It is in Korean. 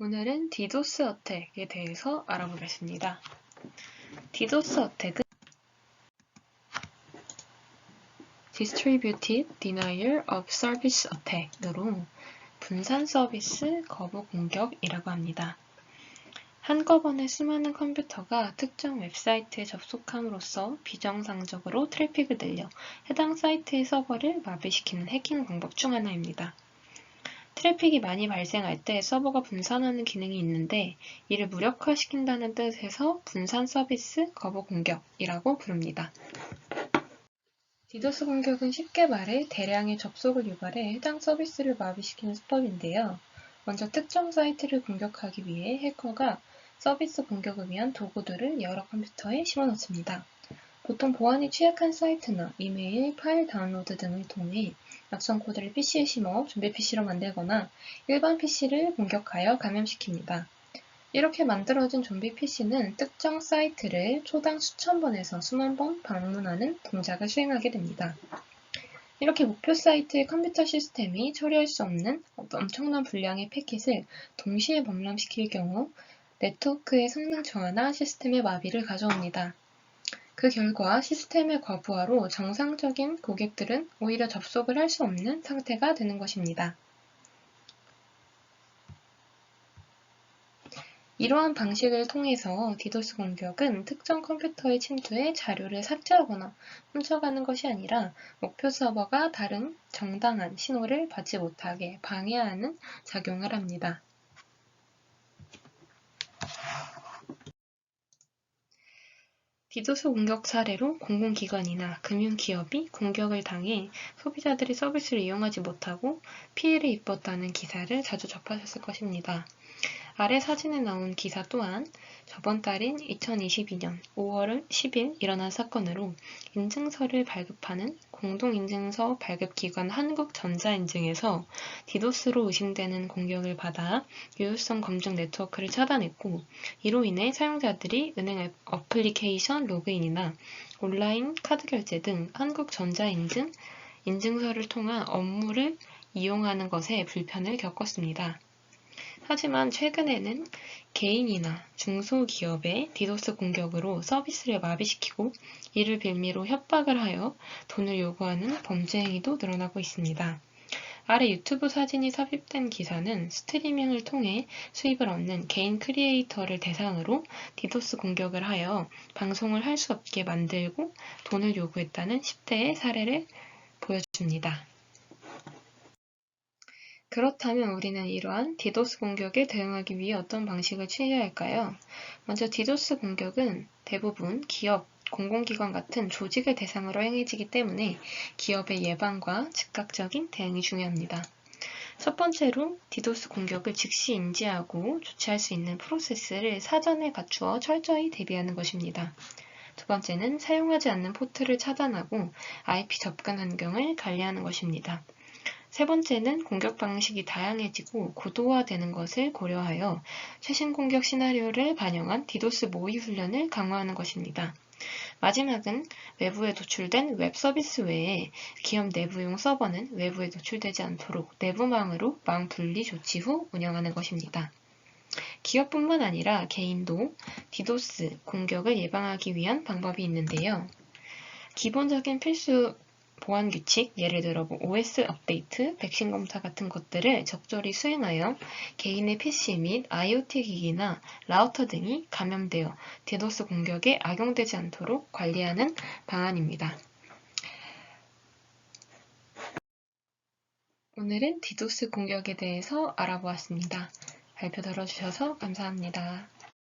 오늘은 디도스 어택에 대해서 알아보겠습니다. 디도스 어택은 Distributed Denial of Service Attack으로 분산 서비스 거부 공격이라고 합니다. 한꺼번에 수많은 컴퓨터가 특정 웹사이트에 접속함으로써 비정상적으로 트래픽을 늘려 해당 사이트의 서버를 마비시키는 해킹 방법 중 하나입니다. 트래픽이 많이 발생할 때 서버가 분산하는 기능이 있는데 이를 무력화시킨다는 뜻에서 분산 서비스 거부 공격이라고 부릅니다. 디도스 공격은 쉽게 말해 대량의 접속을 유발해 해당 서비스를 마비시키는 수법인데요. 먼저 특정 사이트를 공격하기 위해 해커가 서비스 공격을 위한 도구들을 여러 컴퓨터에 심어놓습니다. 보통 보안이 취약한 사이트나 이메일, 파일 다운로드 등을 통해 악성 코드를 PC에 심어 좀비 PC로 만들거나 일반 PC를 공격하여 감염시킵니다. 이렇게 만들어진 좀비 PC는 특정 사이트를 초당 수천 번에서 수만 번 방문하는 동작을 수행하게 됩니다. 이렇게 목표 사이트의 컴퓨터 시스템이 처리할 수 없는 엄청난 분량의 패킷을 동시에 범람시킬 경우 네트워크의 성능 저하나 시스템의 마비를 가져옵니다. 그 결과 시스템의 과부하로 정상적인 고객들은 오히려 접속을 할 수 없는 상태가 되는 것입니다. 이러한 방식을 통해서 디도스 공격은 특정 컴퓨터에 침투해 자료를 삭제하거나 훔쳐가는 것이 아니라 목표 서버가 다른 정당한 신호를 받지 못하게 방해하는 작용을 합니다. 디도스 공격 사례로 공공기관이나 금융기업이 공격을 당해 소비자들이 서비스를 이용하지 못하고 피해를 입었다는 기사를 자주 접하셨을 것입니다. 아래 사진에 나온 기사 또한 저번 달인 2022년 5월 10일 일어난 사건으로 인증서를 발급하는 공동인증서 발급기관 한국전자인증에서 디도스로 의심되는 공격을 받아 유효성 검증 네트워크를 차단했고 이로 인해 사용자들이 은행 어플리케이션 로그인이나 온라인 카드 결제 등 한국전자인증 인증서를 통한 업무를 이용하는 것에 불편을 겪었습니다. 하지만 최근에는 개인이나 중소기업의 디도스 공격으로 서비스를 마비시키고 이를 빌미로 협박을 하여 돈을 요구하는 범죄 행위도 늘어나고 있습니다. 아래 유튜브 사진이 삽입된 기사는 스트리밍을 통해 수입을 얻는 개인 크리에이터를 대상으로 디도스 공격을 하여 방송을 할 수 없게 만들고 돈을 요구했다는 10대의 사례를 보여줍니다. 그렇다면 우리는 이러한 디도스 공격에 대응하기 위해 어떤 방식을 취해야 할까요? 먼저 디도스 공격은 대부분 기업, 공공기관 같은 조직을 대상으로 행해지기 때문에 기업의 예방과 즉각적인 대응이 중요합니다. 첫 번째로 디도스 공격을 즉시 인지하고 조치할 수 있는 프로세스를 사전에 갖추어 철저히 대비하는 것입니다. 두 번째는 사용하지 않는 포트를 차단하고 IP 접근 환경을 관리하는 것입니다. 세 번째는 공격 방식이 다양해지고 고도화되는 것을 고려하여 최신 공격 시나리오를 반영한 디도스 모의 훈련을 강화하는 것입니다. 마지막은 외부에 노출된 웹 서비스 외에 기업 내부용 서버는 외부에 노출되지 않도록 내부망으로 망 분리 조치 후 운영하는 것입니다. 기업뿐만 아니라 개인도 디도스 공격을 예방하기 위한 방법이 있는데요. 기본적인 필수 보안 규칙, 예를 들어 OS 업데이트, 백신 검사 같은 것들을 적절히 수행하여 개인의 PC 및 IoT 기기나 라우터 등이 감염되어 디도스 공격에 악용되지 않도록 관리하는 방안입니다. 오늘은 디도스 공격에 대해서 알아보았습니다. 발표 들어주셔서 감사합니다.